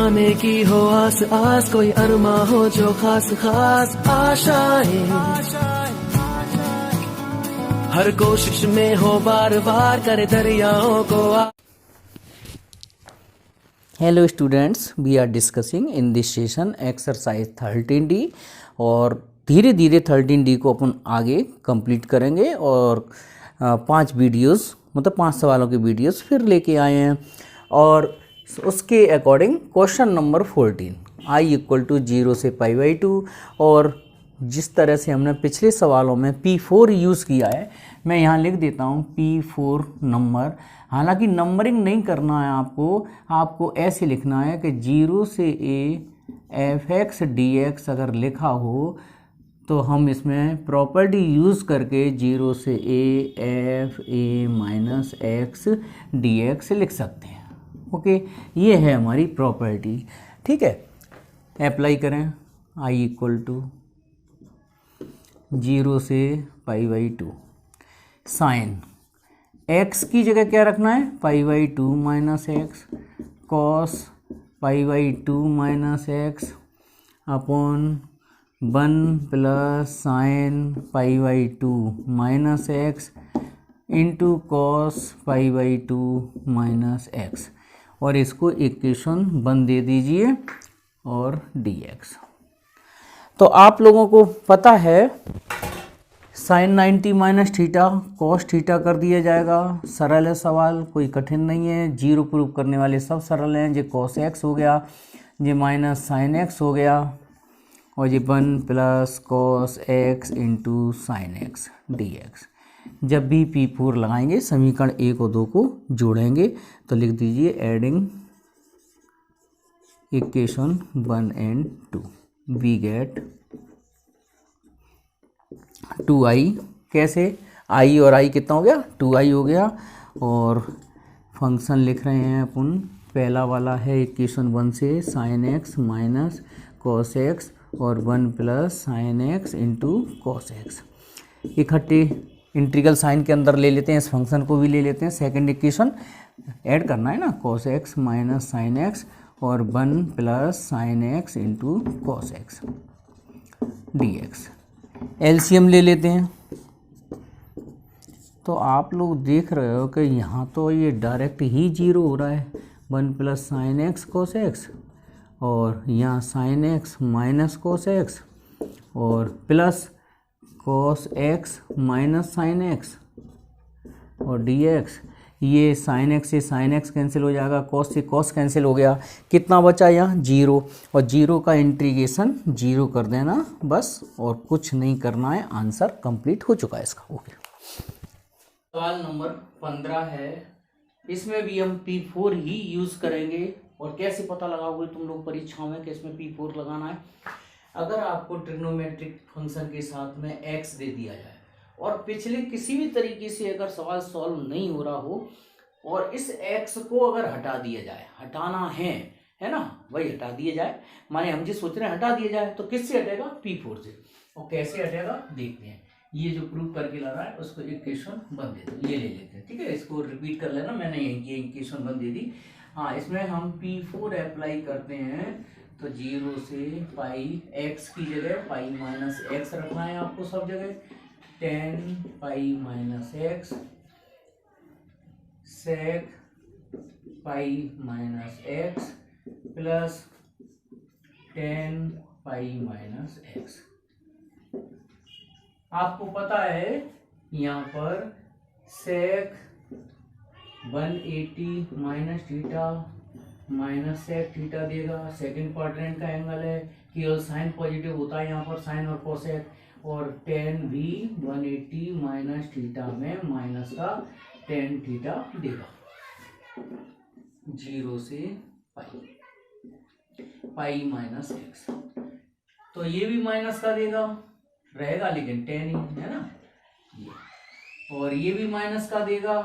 पाने की हो आस आस, कोई अरमा हो जो खास खास आशाएं, हर कोशिश में हो बार बार करे दरियाओं को hello students, we are discussing in this session exercise 13D और धीरे धीरे 13D को अपन आगे कंप्लीट करेंगे और 5 वीडियोस मतलब 5 सवालों के वीडियोस फिर लेके आए हैं। और उसके according question number 14 i equal to 0 से π/2, और जिस तरह से हमने पिछले सवालों में P4 यूज़ किया है मैं यहाँ लिख देता हूँ P4 नंबर। हालांकि नंबरिंग नहीं करना है आपको ऐसे लिखना है कि 0 से a f(x) dx अगर लिखा हो तो हम इसमें प्रॉपर्टी यूज़ करके 0 से a f a minus x dx लिख सकते हैं। ओके, ये है हमारी प्रॉपर्टी। ठीक है, अप्लाई करें। i इक्वल टू 0 से π/2, साइन x की जगह क्या रखना है π/2 minus X, cos π/2 minus X upon 1 plus sine π/2 minus X into cos π/2 minus X, और इसको इक्वेशन 1 दे दीजिए और dx। तो आप लोगों को पता है sine 90 minus theta cos theta कर दिया जाएगा। सरल है सवाल, कोई कठिन नहीं है। जीरो प्रूफ करने वाले सब सरल हैं। ये कॉस एक्स हो गया, ये माइनस साइन एक्स हो गया, और ये 1 plus cos x into sine x dx। जब भी P4 लगाएंगे समीकरण 1 और 2 को जोड़ेंगे तो लिख दीजिए adding equation 1 and 2 we get 2i। कैसे i और i कितना हो गया 2i हो गया, और फंक्शन लिख रहे हैं अपन। पहला वाला है इक्वेशन 1 से sine X minus cos x और 1 plus sine x into cos x. इकट्ठे इंटीग्रल साइन के अंदर ले लेते हैं, इस फंक्शन को भी ले लेते हैं। सेकंड इक्वेशन ऐड करना है ना, cos x minus sine X और 1 plus sine x into cos x dx। LCM ले लेते हैं। तो आप लोग देख रहे हो कि यहाँ तो ये डायरेक्ट ही 0 हो रहा है, 1 plus sine X cos X, और यहाँ sine X minus cos X और plus cos X minus sine X और dx। ये साइन एक्स से साइन एक्स कैंसिल हो जाएगा, कॉस से कॉस कैंसिल हो गया। कितना बचा यहाँ 0, और 0 का इंटीग्रेशन 0 कर देना बस, और कुछ नहीं करना है। आंसर कंप्लीट हो चुका है इसका। ओके, सवाल नंबर 15 है। इसमें भी हम P4 ही यूज़ करेंगे। और कैसे पता लगाओगे तुम लोग परीक्षाओं में कि इसमें P4 लगाना है? अगर आपको ट्रिग्नोमेट्रिक फंक्शन के साथ में x दे दिया जाए और पिछले किसी भी तरीके से अगर सवाल सॉल्व नहीं हो रहा हो और इस x को अगर हटा दिया जाए, हटाना है ना, वही हटा दिया जाए। माने हम जिस सोच रहे हैं हटा दिया जाए, तो किससे हटेगा P4 से। और कैसे हटेगा देखते हैं। ये जो प्रूव करके ला रहा है उसको इक्वेशन 1 दे दो, ये ले लेते हैं। ठीक है, इसको रिपीट कर लेना, मैंने ये इक्वेशन 1 दे दी। हाँ, इसमें हम P4 अप्लाई करते हैं तो 0 से पाई x की जगह पाई माइनस एक्स रखना है आपको सब जगह। 10 pi minus x sec pi minus x plus 10 pi minus x. आपको पता है यहाँ पर sec 180 minus theta minus sec theta देगा। सेकंड क्वाड्रेंट का एंगल है, केवल साइन पॉजिटिव होता है यहाँ पर, साइन और कोसेक। और 10 भी 180 माइनस थीटा में माइनस का 10 थीटा देगा। 0 से पाई माइनस एक्स, तो ये भी माइनस का देगा रहेगा, लेकिन 10 ही है ना ये। और ये भी माइनस का देगा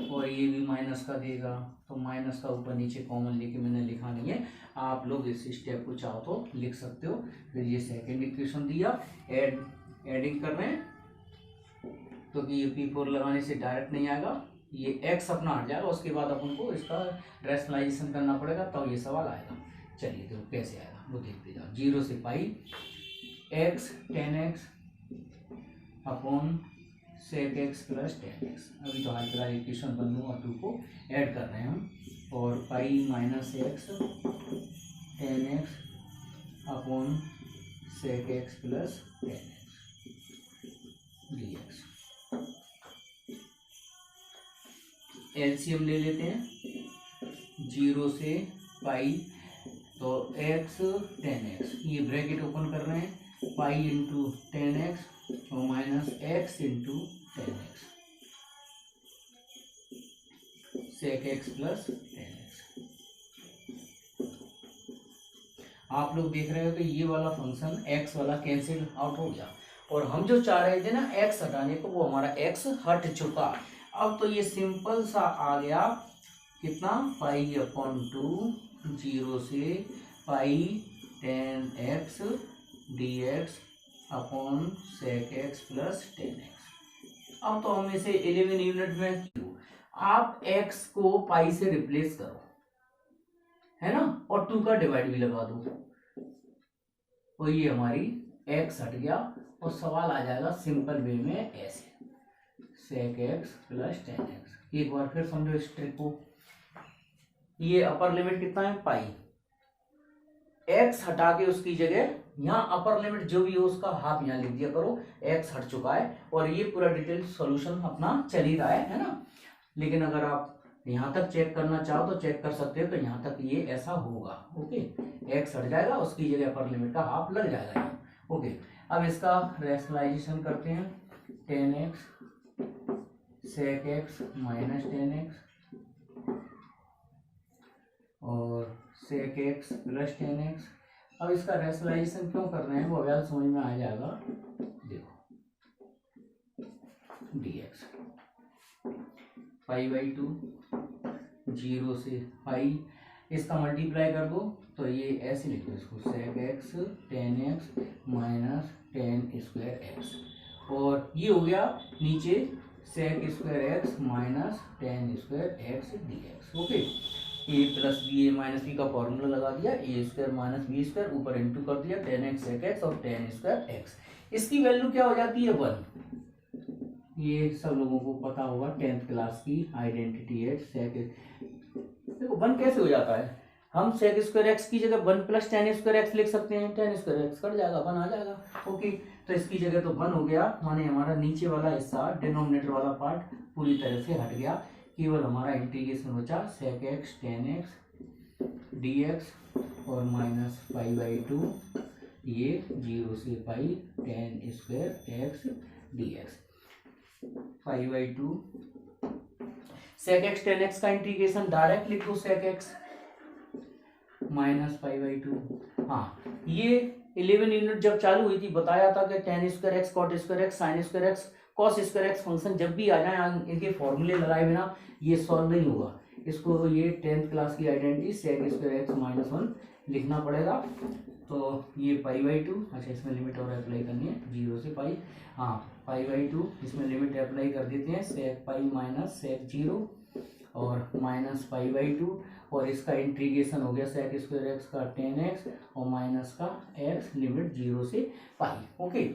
और ये भी माइनस का देगा। तो माइनस का ऊपर नीचे कॉमन लेके मैंने लिखा नहीं है, आप लोग इस स्टेप को चाहो तो लिख सकते हो। फिर ये सेकंड इक्वेशन दिया, एडिंग कर रहे हैं, क्योंकि ये P4 लगाने से डायरेक्ट नहीं आएगा, ये x अपना हट जाएगा, उसके बाद अपन को इसका रैशनलाइजेशन करना पड़ेगा, तब ये सवाल आएगा। चलिए देखो कैसे आएगा वो देखते जाओ। 0 से पाई x tan x upon sec x plus tan x। अभी तो हाल फिलहाल इक्वेशन 1 और 2 को ऐड कर रहे हैं हम। और pi minus x tan x upon sec x plus tan x dx। LCM ले लेते हैं। 0 से पाई तो x tan x, ये ब्रैकेट ओपन कर रहे हैं, पाई इंटू टेन एक्स और minus x into tan x sec x plus tan x. आप लोग देख रहे हो कि ये वाला फंक्शन x वाला कैंसिल आउट हो गया, और हम जो चाह रहे थे ना x हटाने को, वो हमारा x हट चुका। अब तो ये सिंपल सा आ गया, कितना, पाई अपॉन 2 0 से pi tan x D X upon sec x plus tan x. अब तो हम इसे 11 यूनिट में क्यों, आप x को पाई से रिप्लेस करो, है ना, और 2 का डिवाइड भी लगा दो, तो ये हमारी x हट गया, और सवाल आ जाएगा सिंपल वे में ऐसे, sec x plus tan x. एक बार फिर समझो इस ट्रिक को। ये अपर लिमिट कितना है, पाई, x हटा के उसकी जगह यहाँ अपर लिमिट जो भी हो उसका हाफ यहाँ लिख दिया करो, x हट चुका है, और ये पूरा डिटेल सॉल्यूशन अपना चल ही रहा है ना। लेकिन अगर आप यहाँ तक चेक करना चाहो तो चेक कर सकते हो, तो यहाँ तक ये ऐसा होगा। ओके, x हट जाएगा, उसकी जगह अपर लिमिट का हाफ लग जाएगा यहाँ। ओके, अब इसका रैशनलाइजेशन करते हैं। Tan x sec x minus tan x और sec x plus tan x. अब इसका रैशनलाइजेशन क्यों कर रहे हैं वो अगर समझ में आ जाएगा। देखो dx पाई बाई 2 0 से पाई, इसका मल्टीप्लाई कर दो तो ये ऐसे लिखो इसको, sec x tan x minus tan square x, और ये हो गया नीचे sec square x minus tan square x D x. Okay, A plus B A minus B का फॉर्मूला लगा दिया, A square minus B square, ऊपर इंटू कर दिया, टेन एक्स सेक एक्स और टेन स्क्वायर एक्स। इसकी वैल्यू क्या हो जाती है, 1। ये सब लोगों को पता होगा, 10th क्लास की आइडेंटिटी है। सेक, देखो 1 कैसे हो जाता है, हम सेक स्क्वायर एक्स की जगह 1 प्लस टेन स्क्वायर एक्स लिख सकते हैं, टेन स्क्वायर एक्स कट जाएगा, 1 आ जाएगा। ओके, तो इसकी जगह तो 1 हो गया, माने हमारा नीचे वाला हिस्सा डिनोमिनेटर वाला पार्ट पूरी तरह से हट गया, केवल हमारा इंटीग्रेशन बचा sec x tan x D x और माइनस पाई बाई 2, ये 0 से pi tan square x D x, pi by 2 sec x tan x का इंटीग्रेशन डायरेक्ट लिख दो, sec x minus pi by 2। हाँ, ये 11 यूनिट जब चालू हुई थी बताया था कि tan square x cot square x sine square x cos square x function जब भी आ जाए इनके फॉर्मूले लगाए बिना ये सॉल्व नहीं होगा। इसको ये 10th क्लास की identity sec square x minus 1 लिखना पड़ेगा। तो ये पाई बाई 2, अच्छा इसमें लिमिट और अप्लाई करनी है 0 से पाई, हाँ पाई बाई 2, इसमें लिमिट अप्लाई कर देते हैं, सेक पाई माइनस सेक 0 और माइनस पाई बाई 2, और इसका इंटीग्रेशन हो गया सेक स्क्वायर एक्स का टेन एक्स और माइनस का एक्स, लिमिट 0 से पाई। ओके,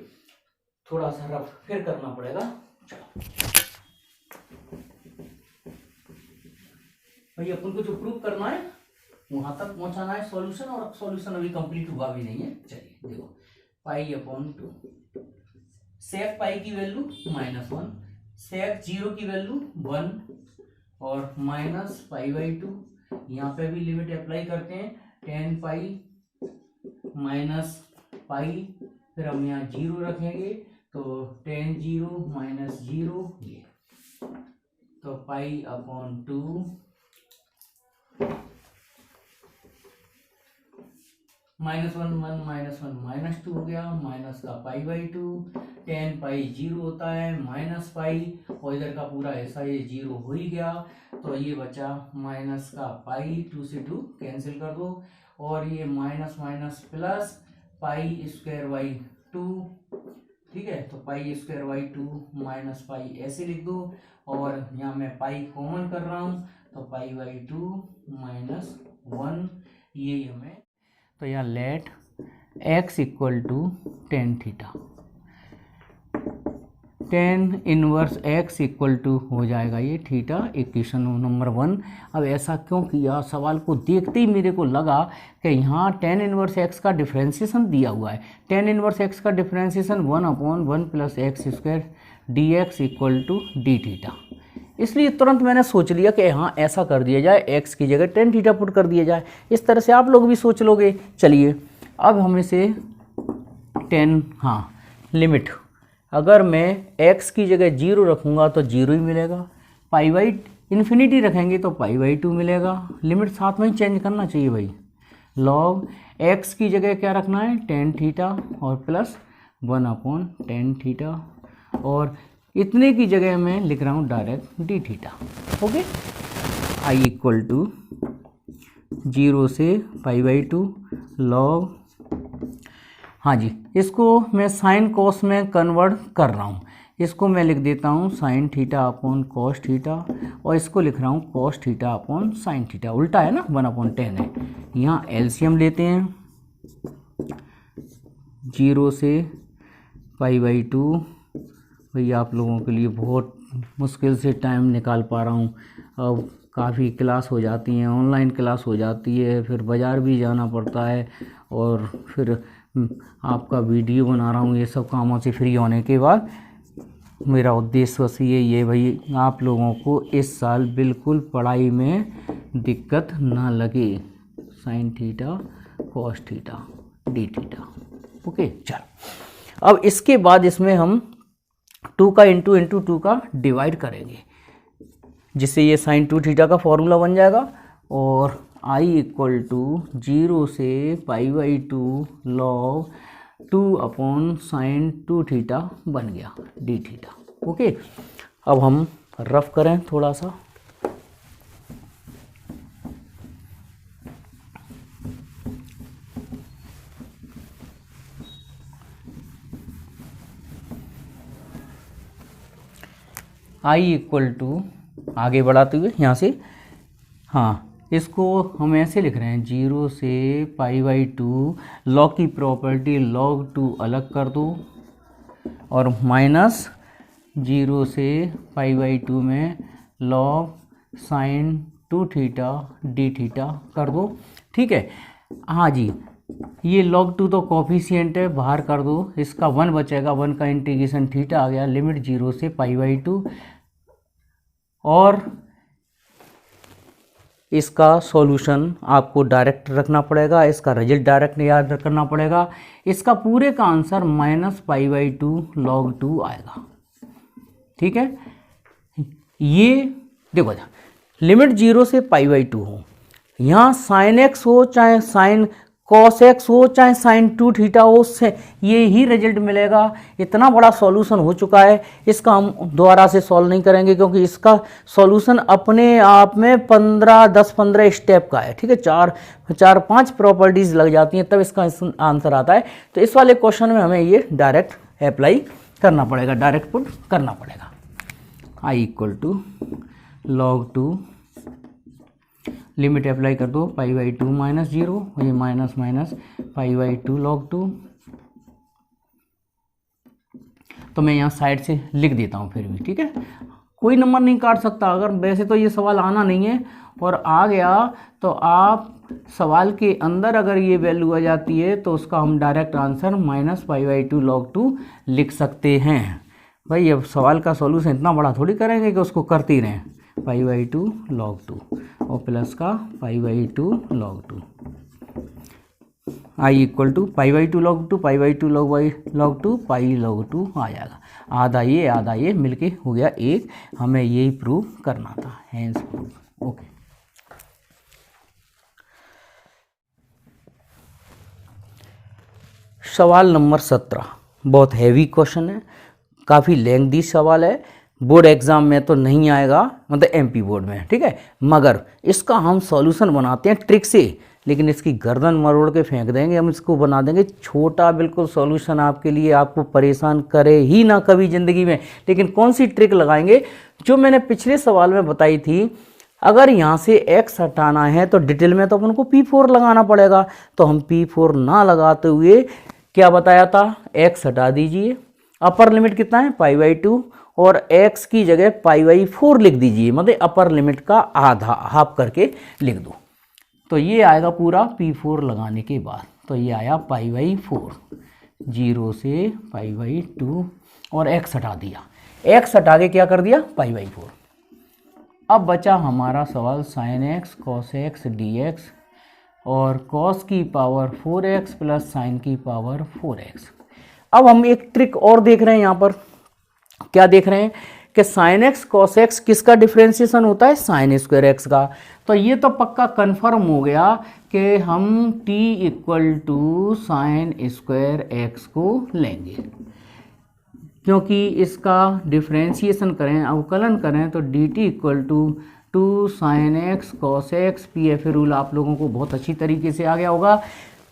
थोड़ा सा रफ फिर करना पड़ेगा। चलो भाई, अपन को जो प्रूव करना है वहां तक पहुंचाना है सॉल्यूशन, और सॉल्यूशन अभी कंप्लीट हुआ भी नहीं है। चलिए देखो, पाई अपॉन 2, सेक पाई की वैल्यू -1, सेक 0 की वैल्यू 1 और माइनस पाई बाई 2, यहाँ पे भी लिमिट अप्लाई करते हैं, टेन पाई माइनस पाई, फिर हम यहाँ 0 रखेंगे तो टेन 0 माइनस 0, ये तो पाई अपॉन 2 -1 माइनस 2 हो गया, माइनस का पाई बाई 2, टेन पाई 0 होता है, माइनस पाई और इधर का पूरा ऐसा ये 0 हो ही गया, तो ये बचा माइनस का पाई, 2 से 2 कैंसिल कर दो, और ये minus minus plus pi square by 2, ठीक है। तो pi square by 2 minus pi ऐसे लिख दो, और यहाँ मैं पाई कॉमन कर रहा हूँ, तो पाई बाई 2 माइनस 1, ये हमें, तो यहाँ let x equal to tan theta, tan inverse x equal to हो जाएगा ये थीटा, इक्वेशन नंबर 1। अब ऐसा क्यों किया, सवाल को देखते ही मेरे को लगा कि यहाँ टेन इनवर्स x का डिफ्रेंसिएशन दिया हुआ है, टेन इनवर्स x का differentiation 1/1 plus x square d x equal to d theta, इसलिए तुरंत मैंने सोच लिया कि हाँ ऐसा कर दिया जाए, x की जगह टेन थीटा पुट कर दिया जाए। इस तरह से आप लोग भी सोच लोगे। चलिए अब हम इसे टेन, हाँ लिमिट, अगर मैं x की जगह 0 रखूँगा तो 0 ही मिलेगा, पाई बाई इन्फिनिटी रखेंगे तो पाई बाई 2 मिलेगा, लिमिट साथ में ही चेंज करना चाहिए भाई। लॉग x की जगह क्या रखना है, टेन थीटा और प्लस 1/टेन थीटा, और इतने की जगह मैं लिख रहा हूँ direct d theta. Okay, I equal to 0 से पाई बाई 2 लॉग, हाँ जी, इसको मैं साइन कॉस में कन्वर्ट कर रहा हूँ, इसको मैं लिख देता हूँ sine theta upon cos theta, और इसको लिख रहा हूँ cos theta upon sine theta, उल्टा है ना, 1/10 है। यहाँ एलसीएम लेते हैं, 0 से पाई बाई 2, भाई आप लोगों के लिए बहुत मुश्किल से टाइम निकाल पा रहा हूँ, अब काफ़ी क्लास हो जाती हैं, ऑनलाइन क्लास हो जाती है, फिर बाज़ार भी जाना पड़ता है, और फिर आपका वीडियो बना रहा हूँ, ये सब कामों से फ्री होने के बाद मेरा उद्देश्य बस ये भाई आप लोगों को इस साल बिल्कुल पढ़ाई में दिक्कत ना लगे, sine theta cos theta d theta. Okay, चल अब इसके बाद इसमें हम 2 का इंटू 2 का डिवाइड करेंगे, जिससे ये साइन 2 थीटा का फॉर्मूला बन जाएगा, और i इक्वल टू 0 से पाई बाई 2 लॉग 2/साइन 2 थीटा बन गया डी थीटा। ओके, अब हम रफ करें थोड़ा सा, i इक्वल टू, आगे बढ़ाते हुए यहाँ से, हाँ इसको हम ऐसे लिख रहे हैं, 0 से पाई बाई 2 लॉग की प्रॉपर्टी log 2 अलग कर दो, और माइनस 0 से पाई बाई 2 में log sine 2 theta d theta कर दो। ठीक है, हाँ जी, ये log 2 तो कोफिशिएंट है, बाहर कर दो, इसका 1 बचेगा, 1 का इंटीग्रेशन थीटा आ गया, लिमिट 0 से पाई बाई 2, और इसका सॉल्यूशन आपको डायरेक्ट रखना पड़ेगा, इसका रिजल्ट डायरेक्ट याद करना पड़ेगा, इसका पूरे का answer minus pi by 2 log 2 आएगा। ठीक है, ये देखो लिमिट 0 से पाई बाई 2 हो, यहाँ साइन एक्स हो चाहे साइन कॉस एक्स हो चाहे साइन 2 थीटा हो, उससे ये ही रिजल्ट मिलेगा। इतना बड़ा सॉल्यूशन हो चुका है, इसका हम दोबारा से सॉल्व नहीं करेंगे, क्योंकि इसका सॉल्यूशन अपने आप में 10-15 स्टेप का है। ठीक है, 4-5 प्रॉपर्टीज लग जाती हैं तब इसका आंसर आता है। तो इस वाले क्वेश्चन में हमें ये डायरेक्ट अप्लाई करना पड़ेगा, डायरेक्ट पुट करना पड़ेगा। I equal to log 2, limit apply कर दो, पाई बाई 2 माइनस 0, ये minus minus pi by 2 log 2, तो मैं यहाँ साइड से लिख देता हूँ फिर भी। ठीक है, कोई नंबर नहीं काट सकता, अगर वैसे तो ये सवाल आना नहीं है, और आ गया तो आप सवाल के अंदर अगर ये वैल्यू आ जाती है तो उसका हम direct answer minus pi by 2 log 2 लिख सकते हैं। भाई अब सवाल का सॉल्यूशन इतना बड़ा थोड़ी करेंगे कि उसको करते ही रहें, पाई बाई 2 log 2 और प्लस का pi by 2 log 2, I equal to pi by 2 log 2 pi by 2 log 2 pi log 2 आ जाएगा। आधा ये मिलके हो गया 1, हमें यही प्रूव करना था, हैंस प्रूव। ओके, सवाल नंबर 17 बहुत हैवी क्वेश्चन है, काफ़ी लेंथी सवाल है, बोर्ड एग्ज़ाम में तो नहीं आएगा, मतलब एमपी बोर्ड में। ठीक है, मगर इसका हम सॉल्यूशन बनाते हैं ट्रिक से, लेकिन इसकी गर्दन मरोड़ के फेंक देंगे, हम इसको बना देंगे छोटा बिल्कुल सॉल्यूशन आपके लिए, आपको परेशान करे ही ना कभी ज़िंदगी में। लेकिन कौन सी ट्रिक लगाएंगे जो मैंने पिछले सवाल में बताई थी, अगर यहाँ से x हटाना है तो डिटेल में तो अपन को P4 लगाना पड़ेगा, तो हम P4 ना लगाते हुए क्या बताया था, x हटा दीजिए, अपर लिमिट कितना है π/2 और x की जगह π/4 लिख दीजिए, मतलब अपर लिमिट का आधा हाफ करके लिख दो। तो ये आएगा पूरा P4 लगाने के बाद, तो ये आया π/4, 0 से π/2 और x हटा दिया, x हटा के क्या कर दिया π/4। अब बचा हमारा सवाल sin x cos x dx और cos की पावर 4x प्लस sin की पावर 4x। अब हम एक ट्रिक और देख रहे हैं, यहाँ पर क्या देख रहे हैं कि sin x cos x किसका डिफ्रेंशिएशन होता है, sin स्क्वायर x का। तो ये तो पक्का कंफर्म हो गया कि हम t equal to sine square x को लेंगे, क्योंकि इसका डिफ्रेंशिएशन करें, अवकलन करें तो dt equal to 2 sine x cos x, PF rule आप लोगों को बहुत अच्छी तरीके से आ गया होगा।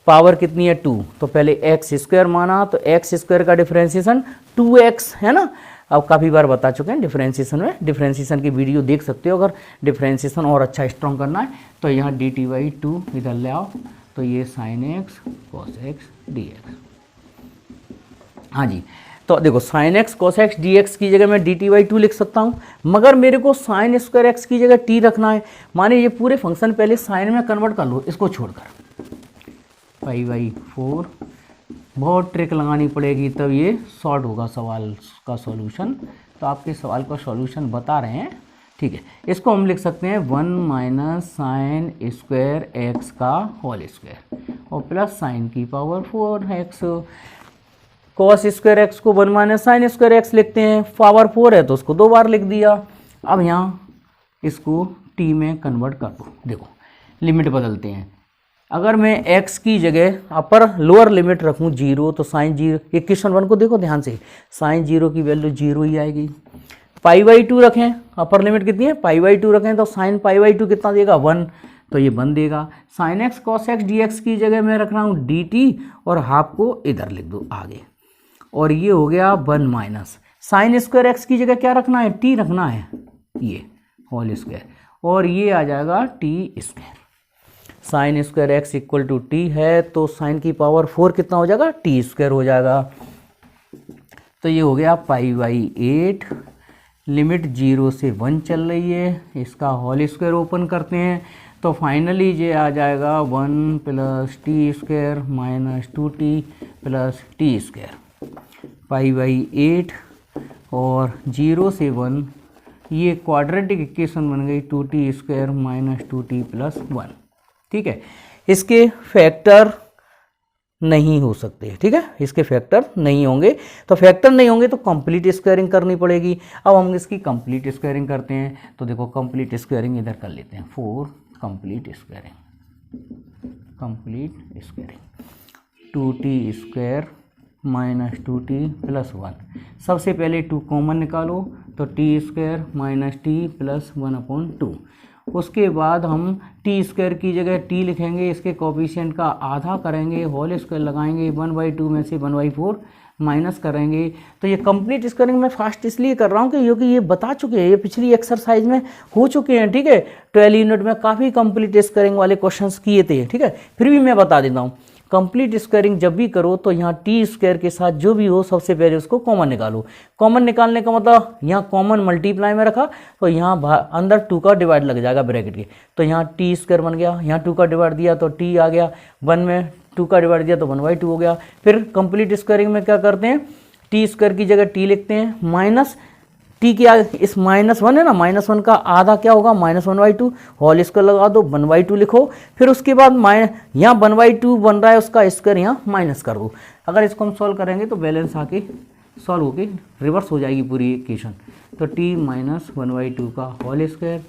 पावर कितनी है 2, तो पहले एक्स स्क्वायर माना, तो एक्स स्क्वायर का डिफ्रेंशिएशन 2x है ना। अब काफ़ी बार बता चुके हैं डिफ्रेंशिएशन में, डिफ्रेंशिएशन की वीडियो देख सकते हो अगर डिफ्रेंशिएशन और अच्छा स्ट्रॉन्ग करना है। तो यहाँ dt/2 इधर ले आओ, तो ये sine x cos x dx। हाँ जी, तो देखो sign x cos x dx की जगह मैं dt/2 लिख सकता हूँ, मगर मेरे को साइन स्क्वायर एक्स की जगह t रखना है। माने ये पूरे फंक्शन पहले साइन में कन्वर्ट कर लो, इसको छोड़कर π/4। बहुत ट्रिक लगानी पड़ेगी तब ये सॉर्ट होगा सवाल का सॉल्यूशन। तो आपके सवाल का सॉल्यूशन बता रहे हैं, ठीक है। इसको हम लिख सकते हैं 1 माइनस साइन स्क्वायर एक्स का होल स्क्वायर और प्लस साइन की power 4x। Cos square x को 1 माइनस साइन स्क्वायर एक्स लिखते हैं, पावर 4 है तो उसको 2 बार लिख दिया। अब यहाँ इसको t में कन्वर्ट कर दो। देखो लिमिट बदलते हैं, अगर मैं x की जगह अपर लोअर लिमिट रखूँ 0, तो साइन 0, ये क्वेश्चन 1 को देखो ध्यान से, साइन 0 की वैल्यू 0 ही आएगी। π/2 रखें, अपर लिमिट कितनी है π/2 रखें, तो साइन π/2 कितना देगा 1, तो ये 1 देगा। Sign x cos x dx की जगह मैं रख रहा हूँ dt और हाफ को इधर लिख दो आगे, और ये हो गया 1 माइनस साइन स्क्वायर एक्स की जगह क्या रखना है, t रखना है, ये होल स्क्वायर, और ये आ जाएगा t square. Sine square x equal to t है, तो साइन की पावर 4 कितना हो जाएगा, टी स्क्वायर हो जाएगा। तो ये हो गया π/8, लिमिट 0 से 1 चल रही है, इसका होल स्क्वायर ओपन करते हैं, तो फाइनली ये आ जाएगा 1 plus t square minus 2t plus t square. π/8 और 0 से 1, ये क्वाड्रेटिक इक्वेशन बन गई 2t square minus 2t plus 1। ठीक है, इसके फैक्टर नहीं हो सकते, ठीक है, इसके फैक्टर नहीं होंगे। तो फैक्टर नहीं होंगे तो कंप्लीट स्क्वायरिंग करनी पड़ेगी। अब हम इसकी कंप्लीट स्क्वायरिंग करते हैं, तो देखो कंप्लीट स्क्वायरिंग इधर कर लेते हैं, 4 complete squaring 2t square minus 2t plus 1। सबसे पहले 2 कॉमन निकालो, तो t square minus t plus 1/2। उसके बाद हम टी स्क्वायर की जगह t लिखेंगे, इसके कोफिशिएंट का आधा करेंगे, होल स्क्वायर लगाएंगे, 1/2 में से 1/4 माइनस करेंगे। तो ये कंप्लीट स्क्वायरिंग मैं फास्ट इसलिए कर रहा हूँ क्योंकि ये बता चुके हैं, ये पिछली एक्सरसाइज में हो चुके हैं, ठीक है। 12 यूनिट में काफ़ी कंप्लीट स्क्वायरिंग वाले क्वेश्चंस किए थे, ठीक है। फिर भी मैं बता देता हूँ, कंप्लीट स्क्वायरिंग जब भी करो तो यहाँ टी स्क्वायर के साथ जो भी हो सबसे पहले उसको कॉमन निकालो। कॉमन निकालने का मतलब यहाँ कॉमन मल्टीप्लाई में रखा, तो यहाँ अंदर 2 का डिवाइड लग जाएगा ब्रैकेट के, तो यहाँ टी स्क्वायर बन गया, यहाँ 2 का डिवाइड दिया तो टी आ गया, 1 में 2 का डिवाइड दिया तो 1/2 हो गया। फिर कंप्लीट स्क्वायरिंग में क्या करते हैं, टी स्क्वायर की जगह टी लिखते हैं, माइनस टी के आगे इस -1 है ना, -1 का आधा क्या होगा, -1/2, होल स्क्वायर लगा दो, 1/2 लिखो। फिर उसके बाद यहाँ 1/2 बन रहा है, उसका स्क्वायर यहाँ माइनस कर दो। अगर इसको हम सॉल्व करेंगे तो बैलेंस आके सॉल्व होके रिवर्स हो जाएगी पूरी इक्वेशन। तो t माइनस 1/2 का होल स्क्वायर,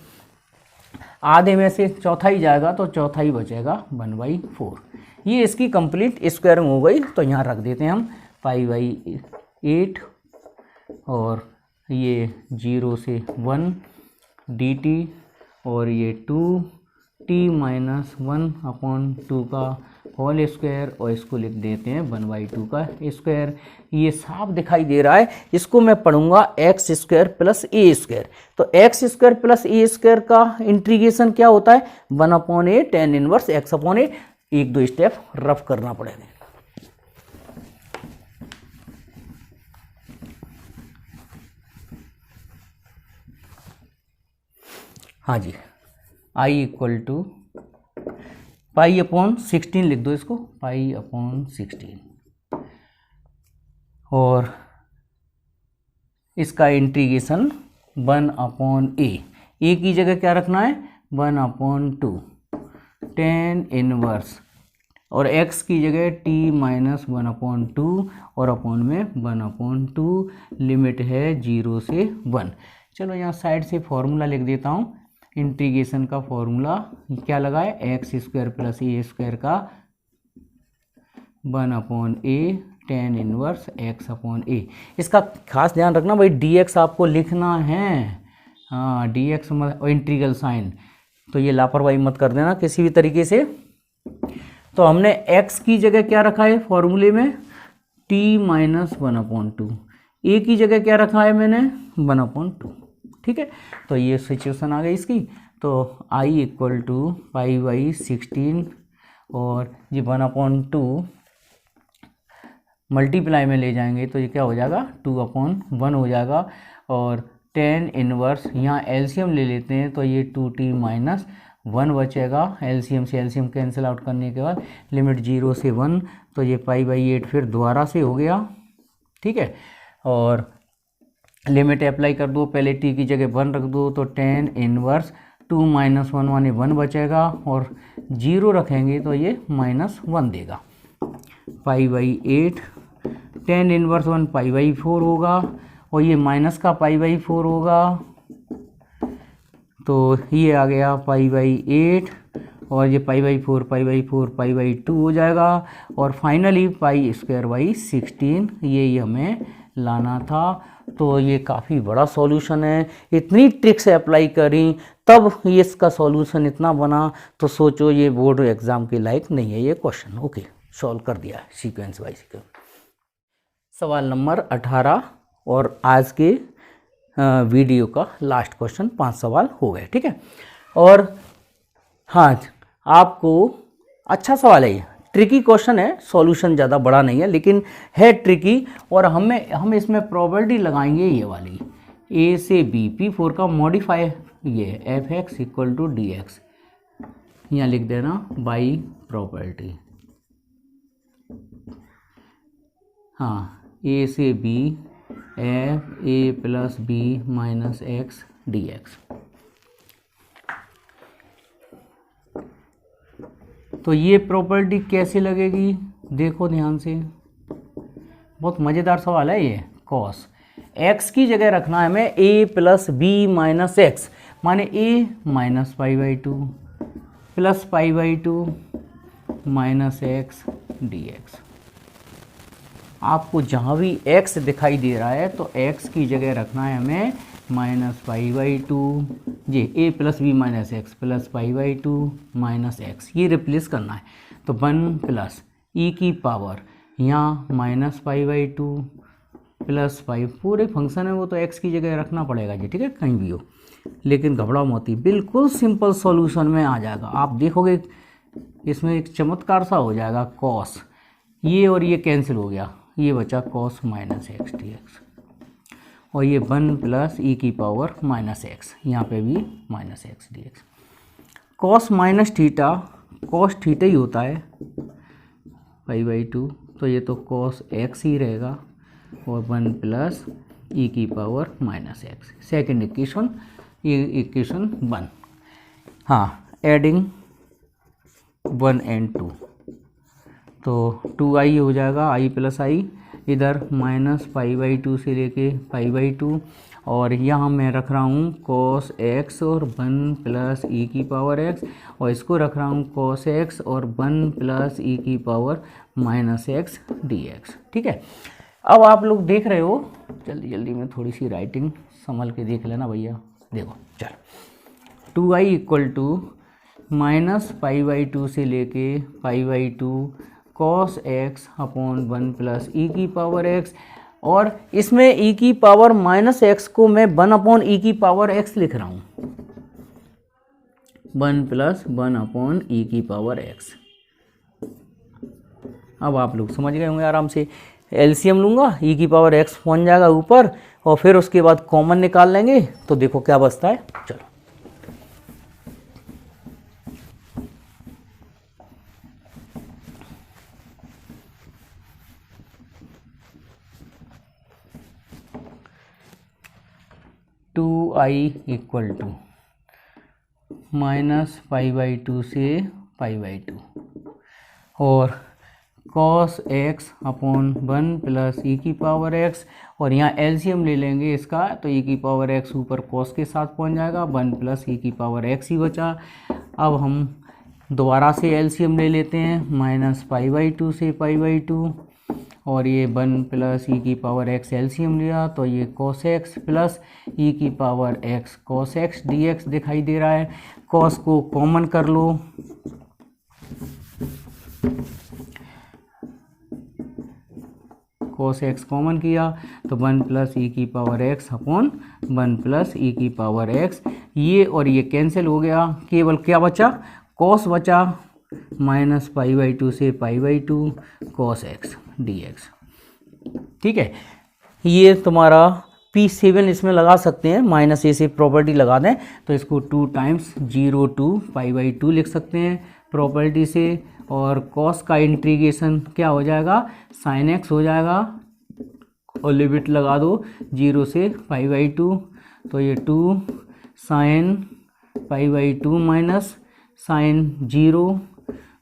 आधे में से चौथाई जाएगा तो चौथाई बचेगा 1/4। ये इसकी कंप्लीट स्क्वायरिंग हो गई। तो यहाँ रख देते हैं हम π/8 और ये 0 से 1 dt और ये 2 टी माइनस 1/2 का होल स्क्वायर, और इसको लिख देते हैं 1/2 का स्क्वायर। ये साफ दिखाई दे रहा है। इसको मैं पढ़ूंगा एक्स स्क्वायर प्लस ए स्क्वायर। तो एक्स स्क्वायर प्लस ए स्क्वायर का इंटीग्रेशन क्या होता है? 1/a tan inverse x/a। एक दो स्टेप रफ करना पड़ेगा। हाँ जी, I इक्वल टू π/16 लिख दो इसको, π/16, और इसका इंटीग्रेशन 1/a। ए की जगह क्या रखना है? 1/2 tan इनवर्स, और x की जगह t माइनस 1/2 और अपॉन में 1/2, लिमिट है 0 से 1। चलो यहाँ साइड से फॉर्मूला लिख देता हूँ। इंटीग्रेशन का फॉर्मूला क्या लगा है? एक्स स्क्वायर प्लस ए स्क्वायर का 1/a tan इनवर्स x/a। इसका खास ध्यान रखना भाई, dx आपको लिखना है। हाँ, dx और इंटीग्रल साइन, तो ये लापरवाही मत कर देना किसी भी तरीके से। तो हमने x की जगह क्या रखा है फॉर्मूले में? t minus 1/2। a की जगह क्या रखा है मैंने? 1/2। ठीक है, तो ये सिचुएशन आ गई इसकी। तो I इक्वल टू π/16, और ये 1/2 मल्टीप्लाई में ले जाएंगे तो ये क्या हो जाएगा? 2/1 हो जाएगा। और tan इनवर्स, यहाँ एलसीएम ले लेते हैं तो ये 2t माइनस 1 बचेगा। एलसीएम से एलसीएम कैंसिल आउट करने के बाद लिमिट 0 से 1, तो ये π/8 फिर दोबारा से हो गया। ठीक है, और लिमिट अप्लाई कर दो, पहले t की जगह 1 रख दो, तो tan इनवर्स 2 माइनस 1 माने 1 बचेगा, और 0 रखेंगे तो ये -1 देगा। π/8 tan इनवर्स 1 π/4 होगा, और ये माइनस का π/4 होगा, तो ये आ गया π/8, और ये π/4 π/4 π/2 हो जाएगा, और फाइनली π²/16 ये हमें लाना था। तो ये काफ़ी बड़ा सॉल्यूशन है। इतनी ट्रिक्स अप्लाई करी तब ये इसका सॉल्यूशन इतना बना, तो सोचो ये बोर्ड एग्जाम के लायक नहीं है ये क्वेश्चन। ओके, सॉल्व कर दिया सीक्वेंस बाय सीक्वेंस। सवाल नंबर 18 और आज के वीडियो का लास्ट क्वेश्चन। 5 सवाल हो गए। ठीक है, और हाँ, आपको अच्छा सवाल है ये, ट्रिकी क्वेश्चन है, सॉल्यूशन ज़्यादा बड़ा नहीं है लेकिन है ट्रिकी। और हम इसमें प्रोबेबिलिटी लगाएंगे ये वाली, ए से बी, P4 का मॉडिफाई ये f x equal to d x, यहाँ लिख देना बाई प्रोबेबिलिटी। हाँ, ए से B f A plus B minus x D x. तो ये प्रॉपर्टी कैसे लगेगी देखो ध्यान से, बहुत मज़ेदार सवाल है ये। कॉस एक्स की जगह रखना है हमें A plus B minus x, माने A minus π/2 plus π/2 minus x D x. आपको जहाँ भी x दिखाई दे रहा है तो x की जगह रखना है हमें माइनस π/2, जी a plus B minus x plus π/2 minus x, ये रिप्लेस करना है। तो 1 प्लस e की पावर यहाँ माइनस π/2 प्लस 5, पूरे फंक्शन है वो तो x की जगह रखना पड़ेगा जी। ठीक है, कहीं भी हो, लेकिन घबराओ मत, बिल्कुल सिंपल सॉल्यूशन में आ जाएगा। आप देखोगे इसमें एक चमत्कार सा हो जाएगा। कॉस ये और ये कैंसिल हो गया, ये बचा cos minus x D x, और ये 1 प्लस ई की पावर माइनस एक्स, यहाँ पे भी minus x D x. Cos minus theta, cos theta ही होता है π/2, तो ये तो कॉस एक्स ही रहेगा, और 1 प्लस ई की power minus x. Second equation, ये इक्वेशन 1। हाँ, एडिंग 1 and 2, तो 2i हो जाएगा, i प्लस आई, इधर माइनस π/2 से लेके π/2, और यहाँ मैं रख रहा हूँ cos x और 1 प्लस ई की पावर x, और इसको रख रहा हूँ cos x और 1 प्लस ई की power minus x D x. ठीक है, अब आप लोग देख रहे हो, जल्दी जल्दी में थोड़ी सी राइटिंग संभल के देख लेना भैया। देखो चल, 2i equal to minus pi by two से लेके pi by two cos x upon 1 plus e की पावर एक्स, और इसमें ई की पावर माइनस एक्स को मैं 1 अपॉन ई की पावर एक्स लिख रहा हूँ, 1 प्लस 1 अपॉन ई की पावर एक्स। अब आप लोग समझ गए होंगे आराम से। एलसीएम लूँगा, ई की पावर एक्स पहुँच जाएगा ऊपर, और फिर उसके बाद कॉमन निकाल लेंगे तो देखो क्या बचता है। चलो, two I equal to minus pi by two से पाई बाई टू, और cos x upon 1 plus e की पावर एक्स, और यहाँ एलसीएम ले लेंगे इसका, तो ई की पावर एक्स ऊपर कॉस के साथ पहुँच जाएगा, 1 प्लस ई की पावर एक्स ही बचा। अब हम दोबारा से एलसीएम ले लेते हैं, माइनस पाई बाई टू से पाई बाई टू, और ये 1 प्लस ई की पावर एक्स एलसीएम लिया तो ये कॉस एक्स प्लस ई की power x cos x D x दिखाई दे रहा है। कॉस को कॉमन कर लो, कॉस एक्स कॉमन किया तो 1 प्लस ई की power x upon 1 plus e की पावर एक्स, ये और ये कैंसिल हो गया, केवल क्या बचा, कॉस बचा, माइनस पाई बाई टू से pi by two cos x D x. ठीक है, ये तुम्हारा P7 इसमें लगा सकते हैं, माइनस ए से प्रॉपर्टी लगा दें तो इसको 2 times 0 to pi by two लिख सकते हैं प्रॉपर्टी से, और कॉस का इंटीग्रेशन क्या हो जाएगा, साइन एक्स हो जाएगा, और लिमिट लगा दो 0 से पाई बाई टू, तो ये 2 sine pi by two minus sine 0,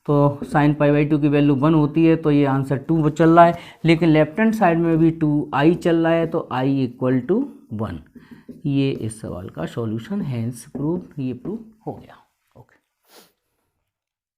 तो साइन पाई बाई टू की वैल्यू 1 होती है, तो ये आंसर 2 चल रहा है, लेकिन लेफ्ट हैंड साइड में भी 2i चल रहा है, तो i इक्वल टू 1। ये इस सवाल का सॉल्यूशन है, प्रूफ, ये प्रूफ हो गया।